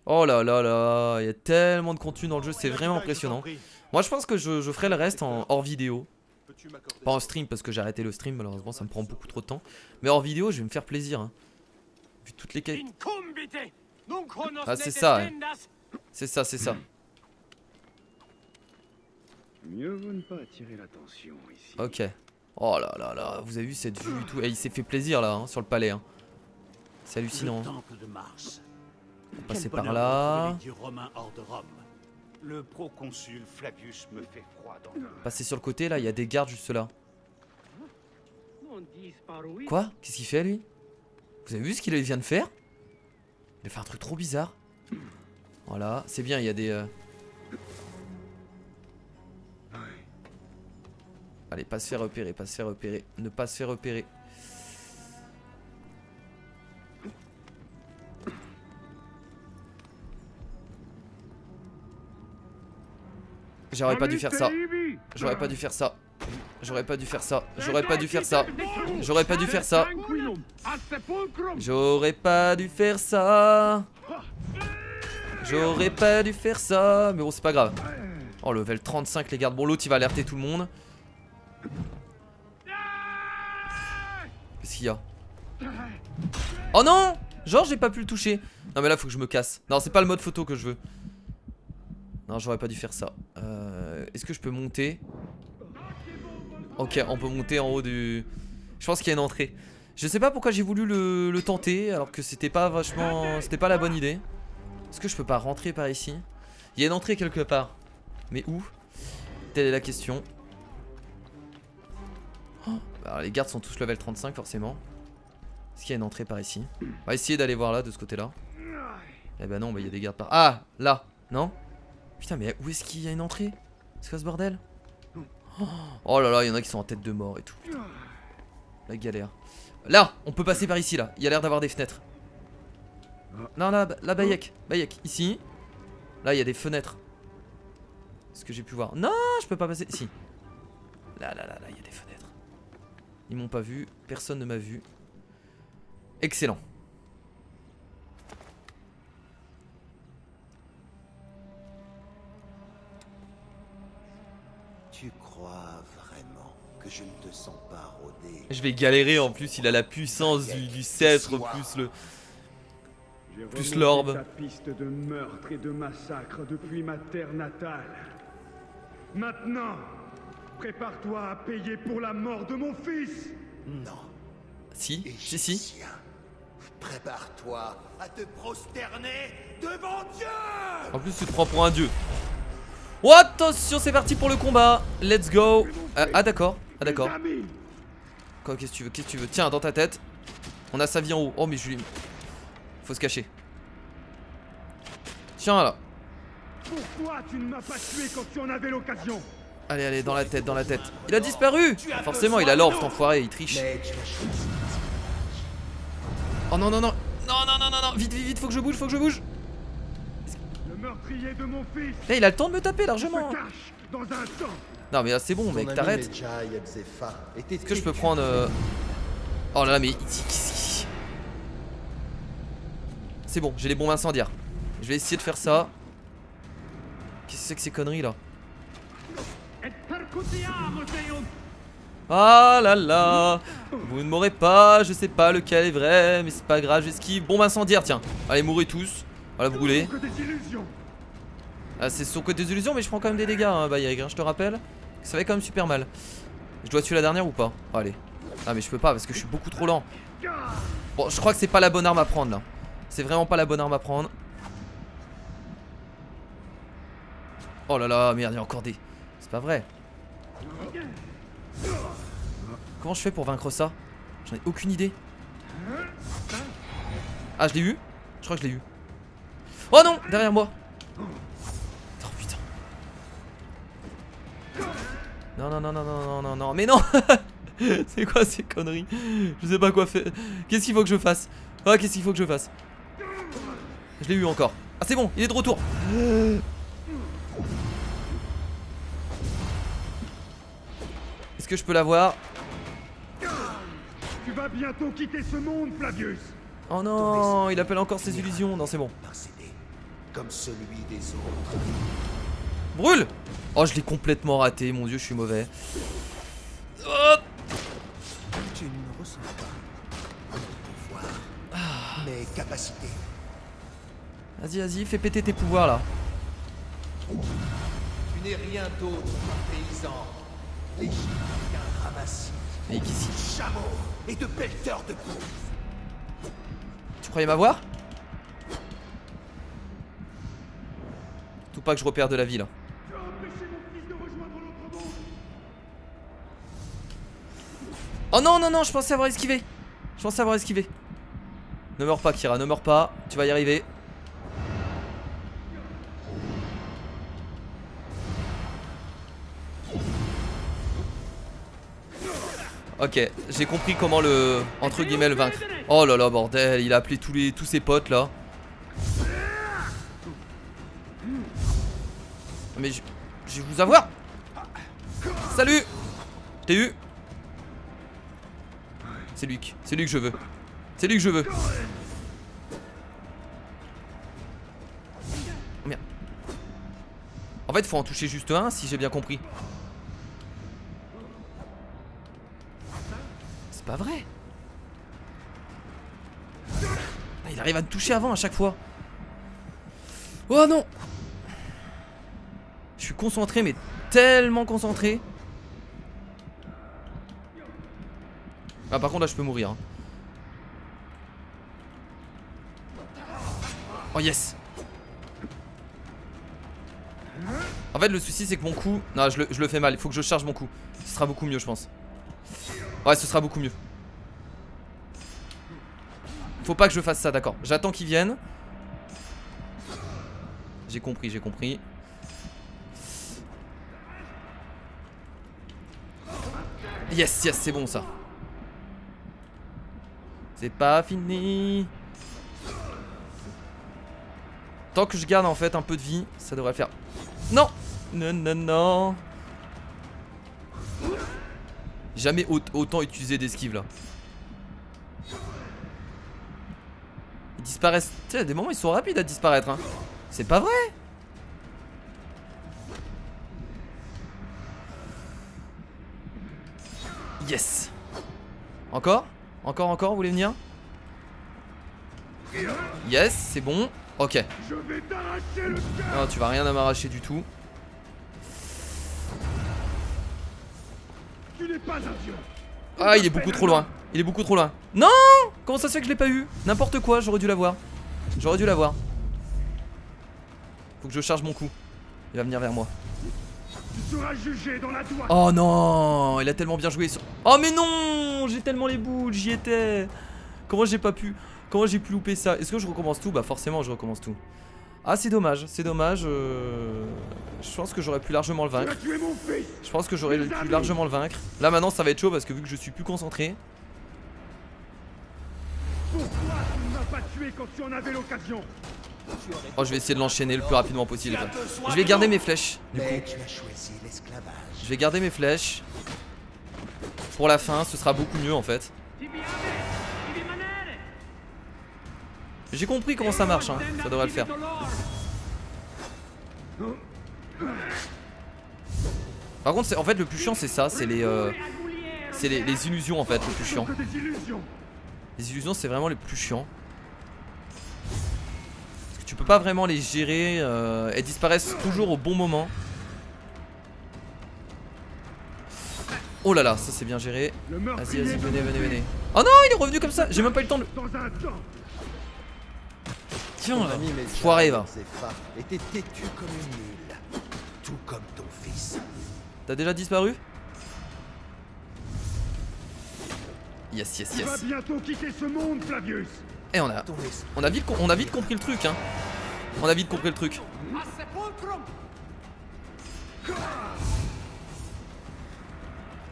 Oh là là là, il y a tellement de contenu dans le jeu, c'est vraiment impressionnant. Moi je pense que je ferai le reste en hors vidéo. Pas en stream parce que j'ai arrêté le stream, malheureusement ça me prend beaucoup trop de temps. Mais hors vidéo je vais me faire plaisir. Hein. Vu toutes les quêtes. Ah c'est ça, ouais. C'est ça, c'est ça. Mieux vaut ne pas attirer l'attention ici. Ok. Oh là là là, vous avez vu cette vue et tout. Il s'est fait plaisir là, hein, sur le palais. Hein. C'est hallucinant. On va passer par là. Le proconsul Flavius me fait froid dans le... Passer sur le côté là, il y a des gardes juste là. Quoi? Qu'est-ce qu'il fait lui? Vous avez vu ce qu'il vient de faire? Il a fait un truc trop bizarre. Voilà, c'est bien, il y a des... Allez, pas se faire repérer, pas se faire repérer. Ne pas se faire repérer. J'aurais pas dû faire ça. J'aurais pas dû faire ça. J'aurais pas dû faire ça. J'aurais pas dû faire ça. J'aurais pas dû faire ça. J'aurais pas dû faire ça. J'aurais pas dû faire ça. Mais bon, c'est pas grave. Oh, level 35, les gardes. Bon, l'autre il va alerter tout le monde. Qu'est-ce qu'il y a? Oh non! Genre, j'ai pas pu le toucher. Non, mais là, faut que je me casse. Non, c'est pas le mode photo que je veux. Non, j'aurais pas dû faire ça. Est-ce que je peux monter? Ok, on peut monter en haut du... Je pense qu'il y a une entrée. Je sais pas pourquoi j'ai voulu le tenter, alors que c'était pas vachement... C'était pas la bonne idée. Est-ce que je peux pas rentrer par ici? Il y a une entrée quelque part. Mais où? Telle est la question. Oh, alors, les gardes sont tous level 35 forcément. Est-ce qu'il y a une entrée par ici? On va essayer d'aller voir là, de ce côté-là. Eh ben non, il y a des gardes par... Ah, là, non? Putain, mais où est-ce qu'il y a une entrée? C'est quoi ce bordel? Oh là là, il y en a qui sont en tête de mort et tout. La galère. Là, on peut passer par ici, là. Il y a l'air d'avoir des fenêtres. Non, là, Bayek. Bayek, ici. Là, il y a des fenêtres. Ce que j'ai pu voir. Non, je peux pas passer. Si. Là, il y a des fenêtres. Ils m'ont pas vu. Personne ne m'a vu. Excellent. Tu crois vraiment que je ne te sens pas rôder? Je vais galérer en plus, il a la puissance du sceptre plus l'orbe. Ta piste de meurtre et de massacre depuis ma terre natale. Maintenant, prépare-toi à payer pour la mort de mon fils. Non. Si. Prépare-toi à te prosterner devant Dieu. En plus, tu te prends pour un dieu. Oh, attention, c'est parti pour le combat. Let's go. Ah d'accord. Ah d'accord. Quoi, qu'est-ce que tu veux? Qu'est-ce que tu veux? Tiens, dans ta tête. On a sa vie en haut. Oh, mais je lui... Faut se cacher. Tiens, là. Pourquoi tu ne m'as pas tué quand tu en avais l'occasion? Allez, allez, dans la tête, dans la tête. Il a disparu. Forcément, il a l'orbe, cet enfoiré, il triche. Oh non, non, non. Non. Vite, vite, vite, faut que je bouge, Le meurtrier de mon fils. Là, il a le temps de me taper largement. Non, mais là, c'est bon, mec, t'arrêtes. Est-ce que je peux prendre... Oh là là, mais... C'est bon, j'ai les bombes incendiaires. Je vais essayer de faire ça. Qu'est-ce que c'est que ces conneries là? Ah là là. Vous ne m'aurez pas, je sais pas lequel est vrai, mais c'est pas grave, j'esquive. Bombe incendiaire, tiens. Allez, mourrez tous. Voilà, brûlez. Ah, c'est son côté des illusions, mais je prends quand même des dégâts, hein, Bayek, hein, je te rappelle. Ça fait quand même super mal. Je dois tuer la dernière ou pas? Oh, allez. Ah, mais je peux pas parce que je suis beaucoup trop lent. Bon, je crois que c'est pas la bonne arme à prendre là. C'est vraiment pas la bonne arme à prendre. Oh là là, merde, il y a encore des... C'est pas vrai. Comment je fais pour vaincre ça? J'en ai aucune idée. Ah, je l'ai eu? Je crois que je l'ai eu. Oh non, derrière moi. Oh putain. Non. Mais non. C'est quoi ces conneries? Je sais pas quoi faire. Qu'est-ce qu'il faut que je fasse? Ah, qu'est-ce qu'il faut que je fasse? Je l'ai eu encore. Ah, c'est bon, il est de retour. Est-ce que je peux l'avoir? Tu vas bientôt quitter ce monde, Flavius. Oh non, il appelle encore ses illusions. Non, c'est bon. Comme celui des autres. Brûle! Oh, je l'ai complètement raté. Mon dieu, je suis mauvais. Oh, tu ne ressens pas mon pouvoir, mes capacités. Vas-y, fais péter tes pouvoirs là. Tu n'es rien d'autre qu'un paysan. L'Égyptien ramassif. Et qu'ici Chameau et de pelleteurs de coups. Tu croyais m'avoir? Tout pas que je repère de la vie là. Oh non, je pensais avoir esquivé. Ne meurs pas, Kira, ne meurs pas. Tu vas y arriver. Ok, j'ai compris comment le... entre guillemets le vaincre. Oh là là, bordel, il a appelé tous ses potes là. Mais je vais vous avoir. Salut. Je t'ai eu. C'est lui que je veux. C'est lui que je veux. Oh, merde. En fait, faut en toucher juste un si j'ai bien compris. C'est pas vrai. Ah, il arrive à me toucher avant à chaque fois. Oh non. Je suis concentré, mais tellement concentré. Ah, par contre là je peux mourir hein. Oh yes. En fait le souci c'est que mon coup... Non je le fais mal, il faut que je charge mon coup. Ce sera beaucoup mieux je pense. Ouais ce sera beaucoup mieux. Faut pas que je fasse ça, d'accord. J'attends qu'ils viennent. J'ai compris, j'ai compris. Yes, yes, c'est bon ça. C'est pas fini. Tant que je garde en fait un peu de vie, ça devrait le faire. Non. Non, non, non. Jamais autant utilisé d'esquive là. Ils disparaissent. Tu sais, à des moments ils sont rapides à disparaître hein. C'est pas vrai. Yes. Encore? Encore, vous voulez venir? Yes, c'est bon. Ok. Non, tu vas rien à m'arracher du tout. Ah, il est beaucoup trop loin. Il est beaucoup trop loin. Non! Comment ça se fait que je l'ai pas eu? N'importe quoi, j'aurais dû l'avoir. J'aurais dû l'avoir. Faut que je charge mon coup. Il va venir vers moi. Oh non, il a tellement bien joué sur... Oh mais non, j'ai tellement les boules, j'y étais. Comment j'ai pas pu... Comment j'ai pu louper ça? Est-ce que je recommence tout? Bah forcément je recommence tout. Ah c'est dommage, c'est dommage. Je pense que j'aurais pu largement le vaincre. Je pense que j'aurais pu largement le vaincre. Là maintenant ça va être chaud parce que vu que je suis plus concentré. Pourquoi tu ne m'as pas tué quand tu en avais l'occasion? Oh je vais essayer de l'enchaîner le plus rapidement possible. Je vais garder mes flèches du coup. Je vais garder mes flèches. Pour la fin ce sera beaucoup mieux en fait. J'ai compris comment ça marche hein. Ça devrait le faire. Par contre en fait le plus chiant c'est ça. C'est les illusions en fait le plus chiant. Les illusions c'est vraiment les plus chiants. Tu peux pas vraiment les gérer, elles disparaissent toujours au bon moment. Oh là là, ça c'est bien géré. Vas-y, vas-y, venez. Oh non, il est revenu comme ça, j'ai même pas eu le temps de... Tiens là, foiré va. était têtu comme une mule, tout comme ton fils. T'as déjà disparu? Yes. Tu vas bientôt quitter ce monde, Flavius. Et on a vite compris le truc hein. On a vite compris le truc.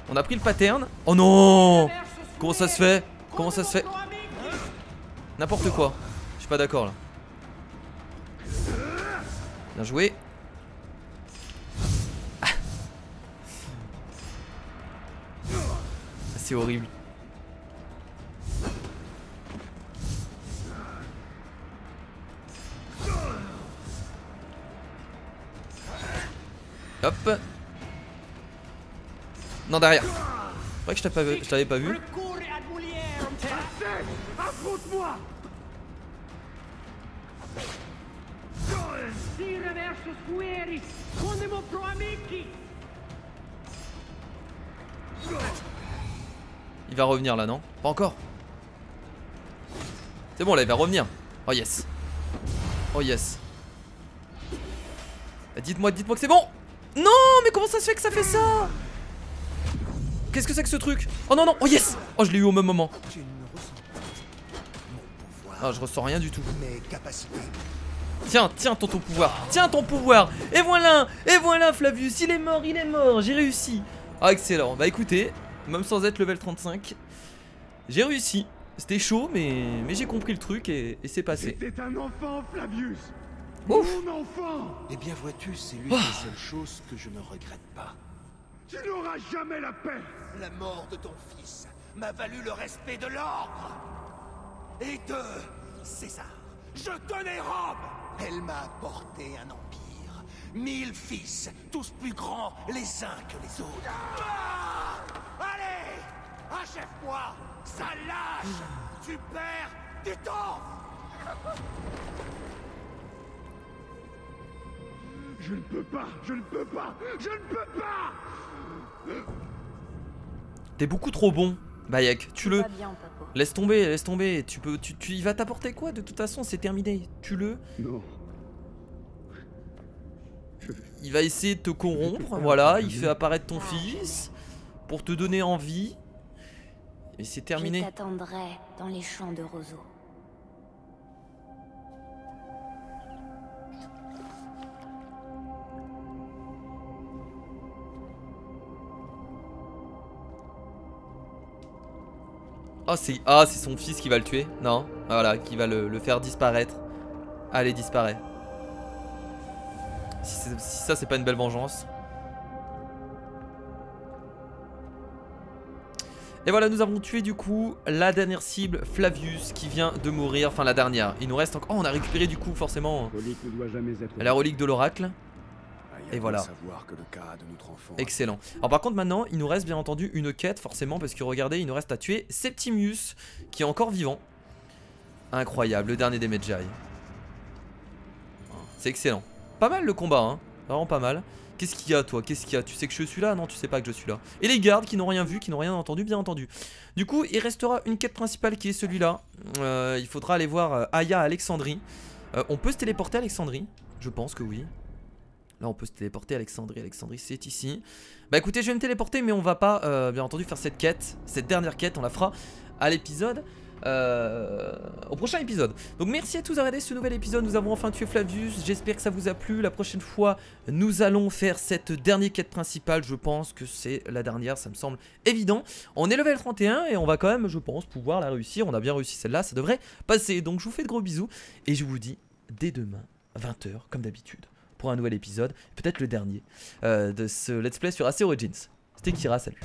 On a pris le pattern. Oh non. Comment ça se fait? Comment ça se fait? N'importe quoi. Je suis pas d'accord là. Bien joué. Ah. C'est horrible. Hop. Non derrière. C'est vrai que je t'avais pas vu. Affronte-moi. Il va revenir là non? Pas encore. C'est bon là il va revenir. Oh yes. Oh yes. Dites-moi que c'est bon. Non mais comment ça se fait que ça fait ça? Qu'est-ce que c'est que ce truc? Oh non non. Oh yes. Oh je l'ai eu au même moment. Tu ne ressens pas mon pouvoir. Ah, je ressens rien du tout. Mes capacités. Tiens, tiens ton pouvoir. Tiens ton pouvoir. Et voilà Flavius, il est mort, j'ai réussi. Ah, excellent. Bah écoutez, même sans être level 35, j'ai réussi. C'était chaud, mais j'ai compris le truc et c'est passé. C'était un enfant, Flavius. Ouf. Mon enfant. Eh bien, vois-tu, c'est l'une des seules choses que je ne regrette pas. Tu n'auras jamais la paix. La mort de ton fils m'a valu le respect de l'ordre. Et de César. Je tenais Rome. Elle m'a apporté un empire. 1000 fils, tous plus grands les uns que les autres. Ah, allez, achève-moi. Ça lâche. Tu perds du temps. Je ne peux pas, je ne peux pas, je ne peux pas. T'es beaucoup trop bon, Bayek, tue-le. Laisse tomber, il va t'apporter quoi de toute façon, c'est terminé, tue-le. Non. Il va essayer de te corrompre, voilà, il fait apparaître ton fils pour te donner envie. Et c'est terminé. Je t'attendrai dans les champs de roseaux. Ah, c'est son fils qui va le tuer. Non, voilà, qui va le faire disparaître. Allez, disparaît. Si ça, c'est pas une belle vengeance. Et voilà, nous avons tué du coup la dernière cible, Flavius, qui vient de mourir. Enfin, la dernière. Il nous reste encore... Oh, on a récupéré du coup, forcément, la relique de l'oracle. Et voilà. Excellent. Alors par contre maintenant il nous reste bien entendu une quête forcément, parce que regardez, il nous reste à tuer Septimius qui est encore vivant. Incroyable, le dernier des Medjay. C'est excellent. Pas mal le combat hein, vraiment pas mal. Qu'est-ce qu'il y a toi? Qu'est-ce qu'il y a? Tu sais que je suis là? Non, tu sais pas que je suis là. Et les gardes qui n'ont rien vu, qui n'ont rien entendu, bien entendu. Du coup il restera une quête principale qui est celui-là. Il faudra aller voir Aya à Alexandrie. On peut se téléporter à Alexandrie? Je pense que oui. Là on peut se téléporter à Alexandrie. Alexandrie c'est ici. Bah écoutez, je vais me téléporter, mais on va pas bien entendu faire cette quête. Cette dernière quête, on la fera à l'épisode au prochain épisode. Donc merci à tous d'avoir regardé ce nouvel épisode. Nous avons enfin tué Flavius. J'espère que ça vous a plu. La prochaine fois nous allons faire cette dernière quête principale. Je pense que c'est la dernière, ça me semble évident. On est level 31 et on va quand même, je pense, pouvoir la réussir. On a bien réussi celle-là, ça devrait passer. Donc je vous fais de gros bisous et je vous dis dès demain 20 h comme d'habitude pour un nouvel épisode, peut-être le dernier de ce let's play sur AC Origins. C'était Kira, salut.